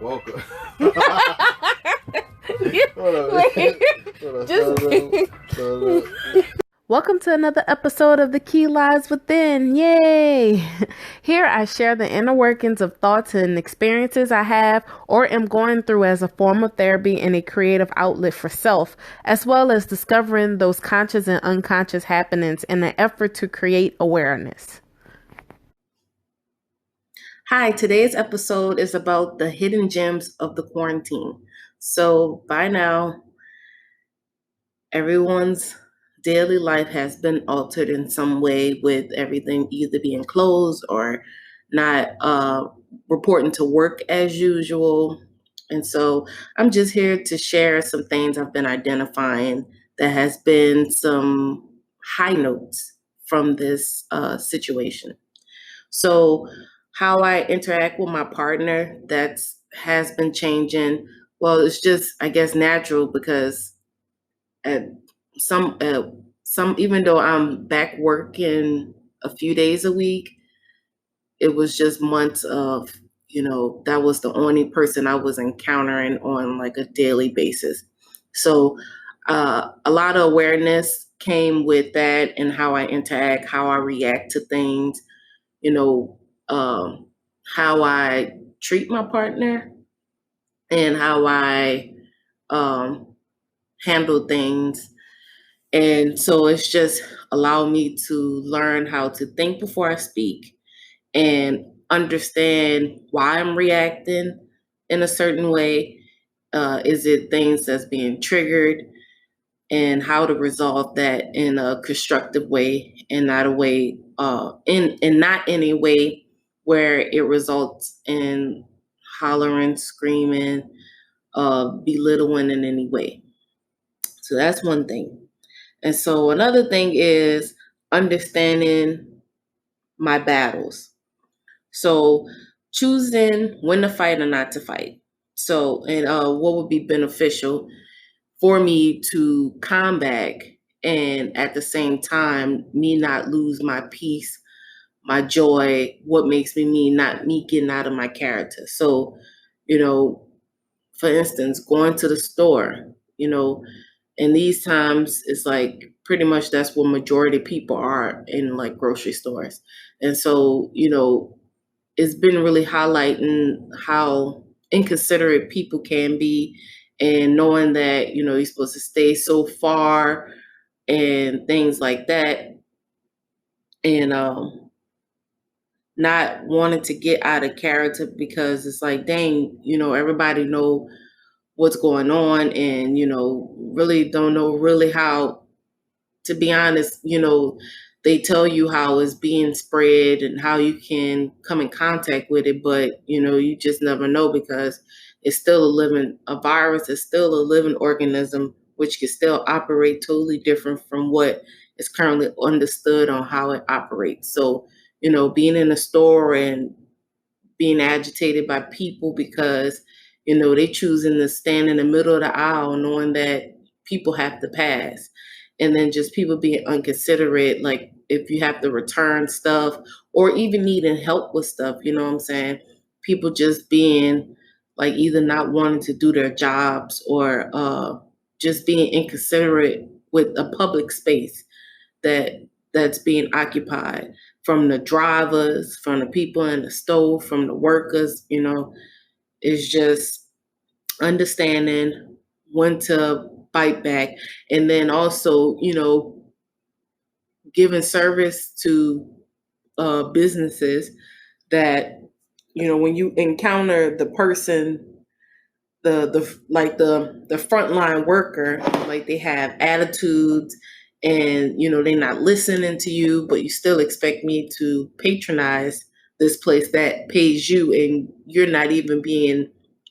Welcome. Hold on. Welcome to another episode of The Key Lies Within. Yay! Here I share the inner workings of thoughts and experiences I have or am going through as a form of therapy and a creative outlet for self, as well as discovering those conscious and unconscious happenings in an effort to create awareness. Hi, today's episode is about the hidden gems of the quarantine. So by now, everyone's daily life has been altered in some way, with everything either being closed or not reporting to work as usual. And so I'm just here to share some things I've been identifying that has been some high notes from this situation. So how I interact with my partner, that's has been changing. Well, it's just, I guess, natural because at some even though I'm back working a few days a week, it was just months of, that was the only person I was encountering on like a daily basis. So a lot of awareness came with that, and how I interact, how I react to things, you know, how I treat my partner, and how I handle things. And so it's just allowed me to learn how to think before I speak and understand why I'm reacting in a certain way. Is it things that's being triggered, and how to resolve that in a constructive way, and not a way not in a way where it results in hollering, screaming, belittling in any way. So that's one thing. And so another thing is understanding my battles. So choosing when to fight or not to fight. So, and what would be beneficial for me to combat, and at the same time, me not lose my peace, my joy, what makes me, not me getting out of my character. So, for instance, going to the store, in these times, it's like pretty much that's where majority of people are, in like grocery stores. And so, it's been really highlighting how inconsiderate people can be, and knowing that, you're supposed to stay so far and things like that. And not wanting to get out of character, because it's like, dang, everybody know what's going on, and really don't know really how, to be honest, they tell you how it's being spread and how you can come in contact with it, but you just never know, because it's still a virus is still a living organism, which can still operate totally different from what is currently understood on how it operates. So being in a store and being agitated by people because they choosing to stand in the middle of the aisle, knowing that people have to pass. And then just people being inconsiderate, like if you have to return stuff or even needing help with stuff, you know what I'm saying? People just being like either not wanting to do their jobs, or just being inconsiderate with a public space that's being occupied, from the drivers, from the people in the store, from the workers. Is just understanding when to fight back, and then also giving service to businesses that when you encounter the person, the frontline worker, like they have attitudes, and they're not listening to you, but you still expect me to patronize this place that pays you, and you're not even being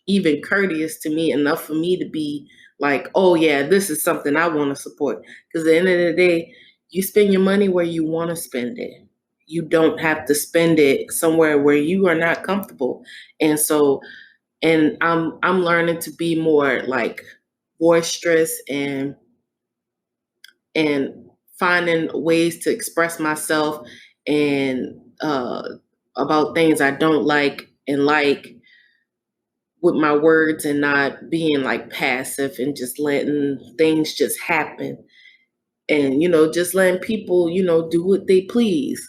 even courteous to me enough for me to be like, oh yeah, this is something I want to support. Because at the end of the day, you spend your money where you want to spend it. You don't have to spend it somewhere where you are not comfortable. And so, and I'm learning to be more like boisterous, and finding ways to express myself, and about things I don't like and like, with my words and not being like passive and just letting things just happen, and just letting people do what they please.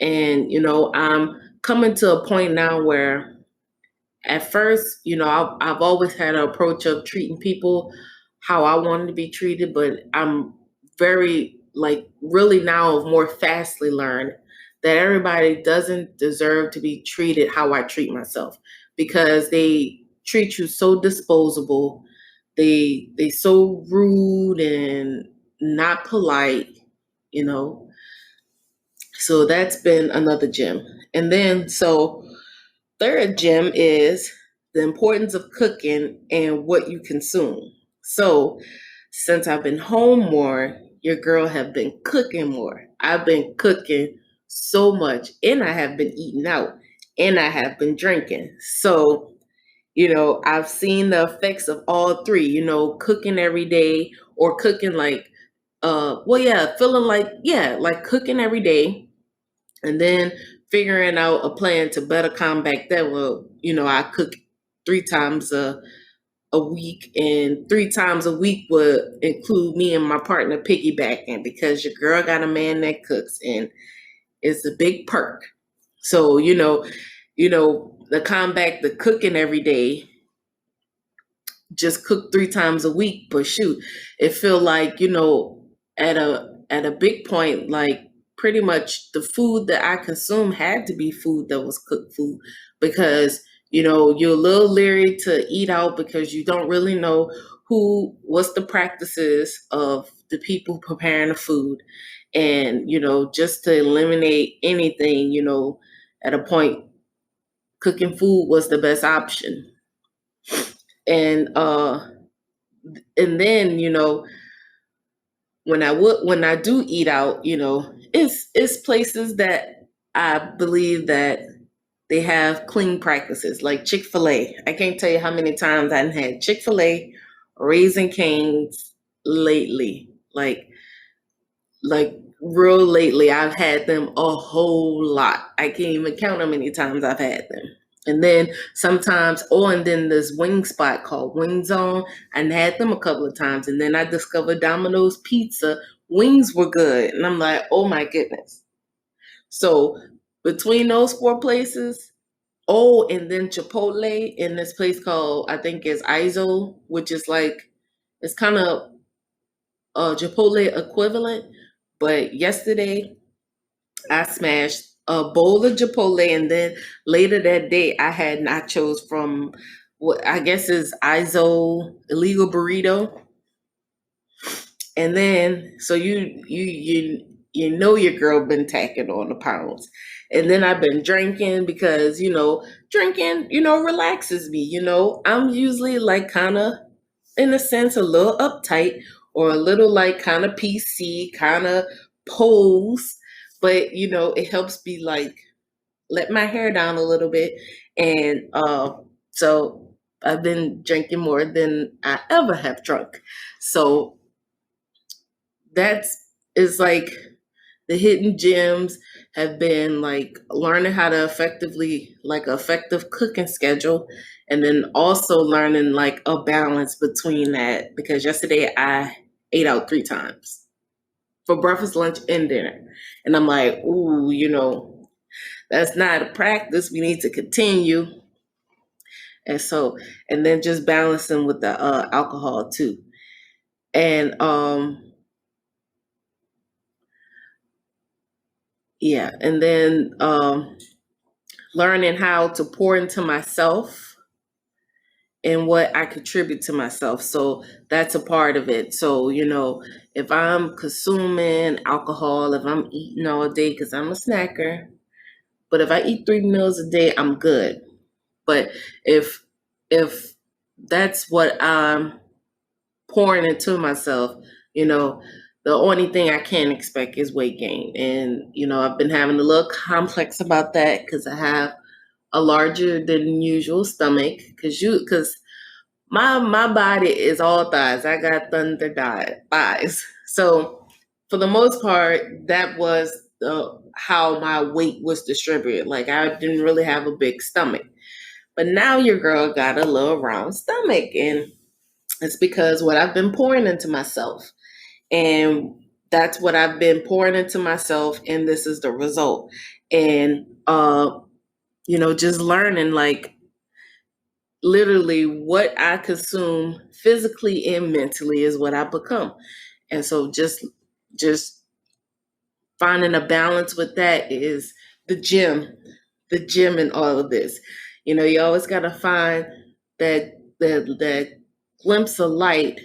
And I'm coming to a point now where at first, I've always had an approach of treating people how I wanted to be treated, but I'm very, like, really now more fastly learned that everybody doesn't deserve to be treated how I treat myself, because they treat you so disposable. They so rude and not polite, you know. So that's been another gem. And then third gem is the importance of cooking and what you consume. So, since I've been home more, your girl have been cooking more. I've been cooking so much, and I have been eating out, and I have been drinking. So, I've seen the effects of all three, cooking every day, or cooking like feeling like, like cooking every day, and then figuring out a plan to better combat that. Well, I cook 3 times a week, and 3 times a week would include me and my partner piggybacking, because your girl got a man that cooks, and it's a big perk. So, the combat the cooking every day, just cook 3 times a week, but shoot, it feel like, at a big point, like, pretty much the food that I consume had to be food that was cooked food, because you're a little leery to eat out, because you don't really know what's the practices of the people preparing the food. And just to eliminate anything, at a point, cooking food was the best option. And then when I do eat out, it's places that I believe that they have clean practices, like Chick-fil-A. I can't tell you how many times I've had Chick-fil-A, Raising Cane's lately. Like real lately, I've had them a whole lot. I can't even count how many times I've had them. And then sometimes, and then this wing spot called Wing Zone, I had them a couple of times. And then I discovered Domino's Pizza. Wings were good. And I'm like, oh my goodness. So between those 4 places, and then Chipotle in this place called, I think it's Izo, which is like, it's kind of a Chipotle equivalent. But yesterday, I smashed a bowl of Chipotle, and then later that day, I had nachos from what I guess is Izo Illegal Burrito. And then, so you know your girl been tacking on the pounds. And then I've been drinking, because drinking relaxes me. I'm usually like kind of, in a sense, a little uptight, or a little like kind of PC, kind of pose, but it helps me like let my hair down a little bit. And so I've been drinking more than I ever have drunk. So that's is like the hidden gems have been like learning how to effective cooking schedule, and then also learning like a balance between that, because yesterday I ate out 3 times for breakfast, lunch, and dinner. And I'm like, ooh, that's not a practice we need to continue. And then just balancing with the alcohol too. And and then learning how to pour into myself and what I contribute to myself. So that's a part of it. So, if I'm consuming alcohol, if I'm eating all day, because I'm a snacker, but if I eat 3 meals a day, I'm good. But if that's what I'm pouring into myself, the only thing I can expect is weight gain. And, I've been having a little complex about that, because I have a larger than usual stomach, because my body is all thighs. I got thunder thighs. So for the most part, that was how my weight was distributed. Like, I didn't really have a big stomach. but now your girl got a little round stomach. And it's because what I've been pouring into myself. And that's what I've been pouring into myself. And this is the result. And, just learning like literally what I consume physically and mentally is what I become. And so just finding a balance with that is the gym, the gym in all of this. You always got to find that glimpse of light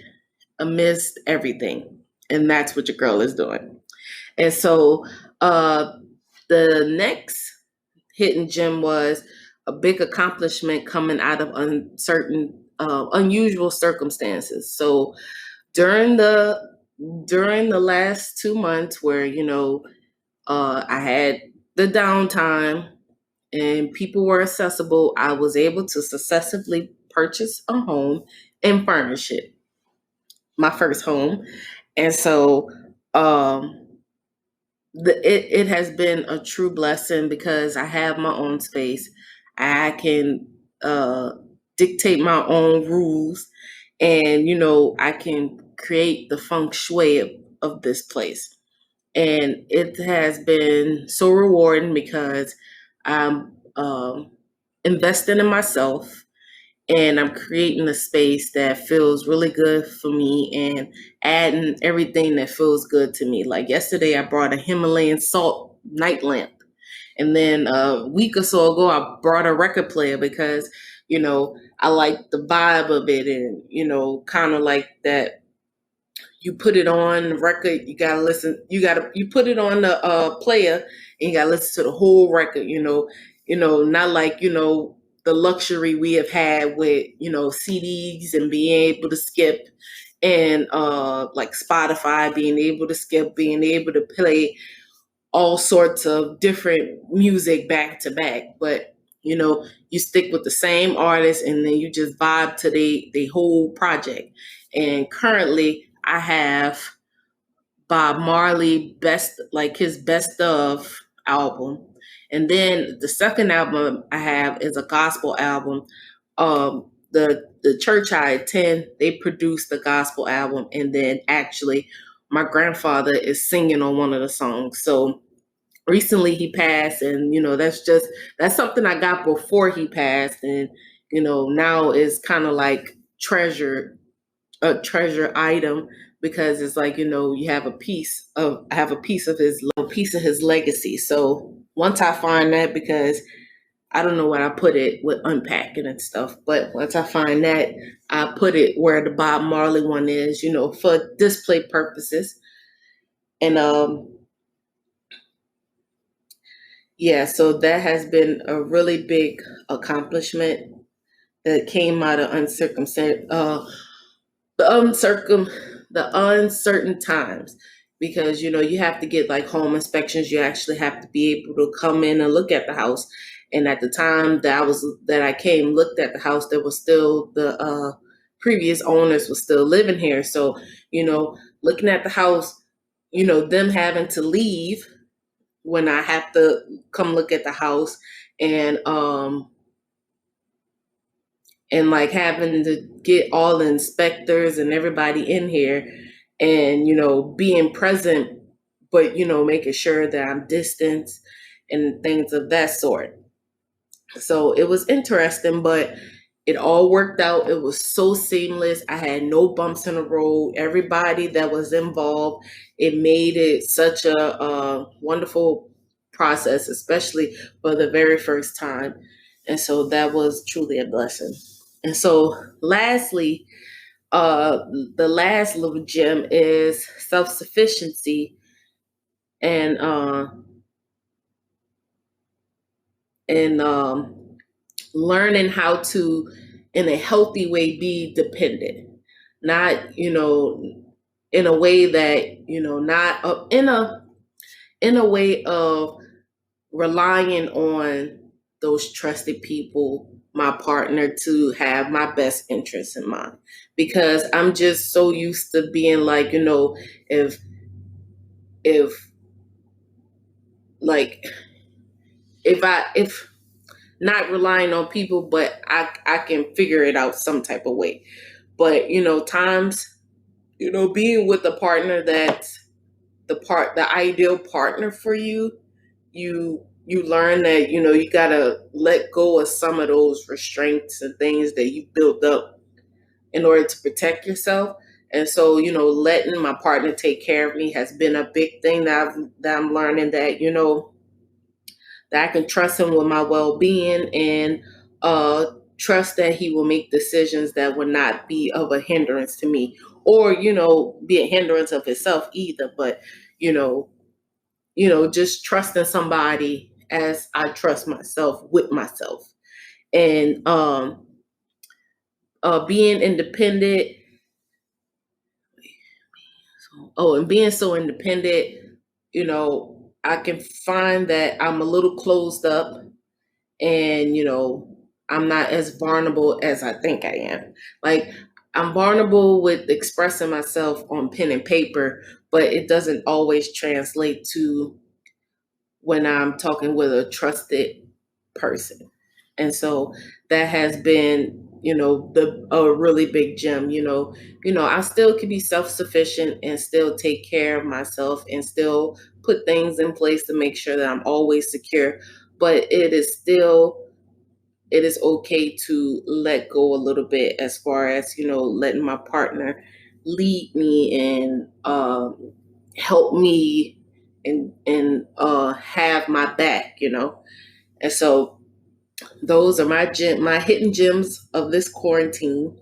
amidst everything. And that's what your girl is doing. And so uh the next hidden gem was a big accomplishment coming out of unusual circumstances. So during the during the last 2 months where I had the downtime and people were accessible, I was able to successfully purchase a home and furnish it, my first home. And so um, it has been a true blessing because I have my own space. I can uh, dictate my own rules, and I can create the feng shui of this place. And it has been so rewarding because I'm investing in myself, and I'm creating a space that feels really good for me and adding everything that feels good to me. Like yesterday, I brought a Himalayan salt night lamp. And then a week or so ago, I brought a record player because, I like the vibe of it, and, kind of like that. You put it on the record, you gotta listen. You put it on the player, and you gotta listen to the whole record. Not like the luxury we have had with CDs and being able to skip, and like Spotify being able to skip, being able to play all sorts of different music back to back. But you stick with the same artist, and then you just vibe to the whole project. And currently, I have Bob Marley his best of album. And then the second album I have is a gospel album. The church I attend, they produced the gospel album, and then actually my grandfather is singing on one of the songs. So recently he passed, and that's something I got before he passed, and now is kind of like a treasure item, because it's like you have a piece of I have a piece of his legacy. So once I find that, because I don't know where I put it with unpacking and stuff, but once I find that, I put it where the Bob Marley one is, for display purposes. And yeah, so that has been a really big accomplishment that came out of the uncircum the uncertain times, because you have to get like home inspections. You actually have to be able to come in and look at the house. And at the time that I came, looked at the house, there was still the previous owners was still living here. So looking at the house, them having to leave when I have to come look at the house, and like having to get all the inspectors and everybody in here, and being present, but making sure that I'm distanced and things of that sort. So it was interesting, but it all worked out. It was so seamless. I had no bumps in the road. Everybody that was involved, it made it such a wonderful process, especially for the very first time. And so that was truly a blessing. And so lastly, the last little gem is self-sufficiency, and learning how to, in a healthy way, be dependent, not in a way that not in a way of relying on those trusted people, my partner, to have my best interests in mind, because I'm just so used to being like, if like if not relying on people, but I can figure it out some type of way. But, times, being with a partner that's the ideal partner for you, you learn that, you gotta let go of some of those restraints and things that you built up in order to protect yourself. And so, letting my partner take care of me has been a big thing that I'm learning, that, that I can trust him with my well-being, and trust that he will make decisions that will not be of a hindrance to me, or, be a hindrance of himself either. But, you know, just trusting somebody as I trust myself with myself. And being independent. Oh, and being so independent, I can find that I'm a little closed up, and, I'm not as vulnerable as I think I am. Like, I'm vulnerable with expressing myself on pen and paper, but it doesn't always translate to when I'm talking with a trusted person. And so that has been, the a really big gem. I still can be self-sufficient and still take care of myself and still put things in place to make sure that I'm always secure. But it is okay to let go a little bit, as far as, letting my partner lead me and help me, and have my back. And so those are my hidden gems of this quarantine.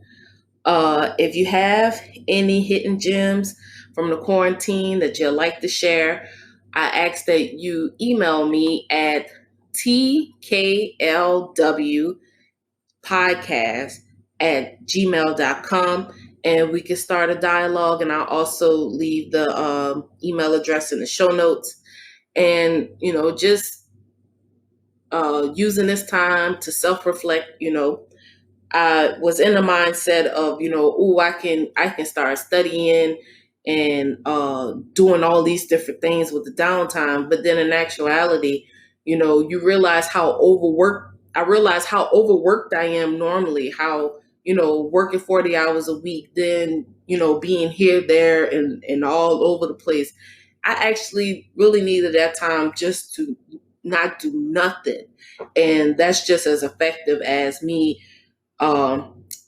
If you have any hidden gems from the quarantine that you'd like to share, I ask that you email me at tklwpodcast@gmail.com, and we can start a dialogue. And I'll also leave the email address in the show notes. And, just using this time to self-reflect. I was in the mindset of, I can start studying and doing all these different things with the downtime. But then in actuality, you realize how overworked. I realize how overworked I am normally. How, working 40 hours a week, then, being here, there, and all over the place. I actually really needed that time just to not do nothing, and that's just as effective as me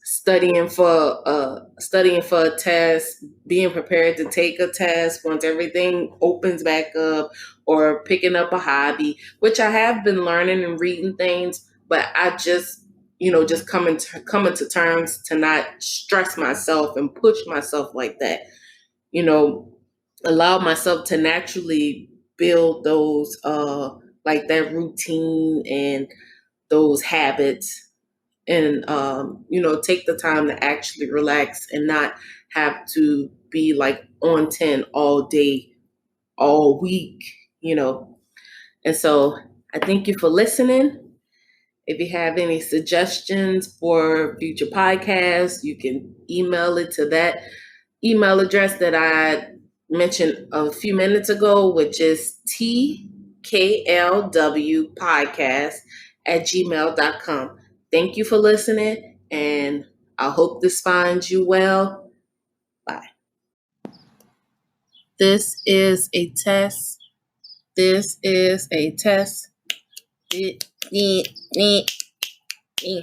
studying for a test, being prepared to take a test once everything opens back up, or picking up a hobby, which I have been learning and reading things. But I just, just coming to terms to not stress myself and push myself like that. you know Allow myself to naturally build those like that routine and those habits, and take the time to actually relax and not have to be like on 10 all day, all week. you know and so I thank you for listening. If you have any suggestions for future podcasts, you can email it to that email address that I mentioned a few minutes ago, which is tklwpodcast@gmail.com. Thank you for listening, and I hope this finds you well. Bye. This is a test. This is a test. Eh, eh, eh, eh.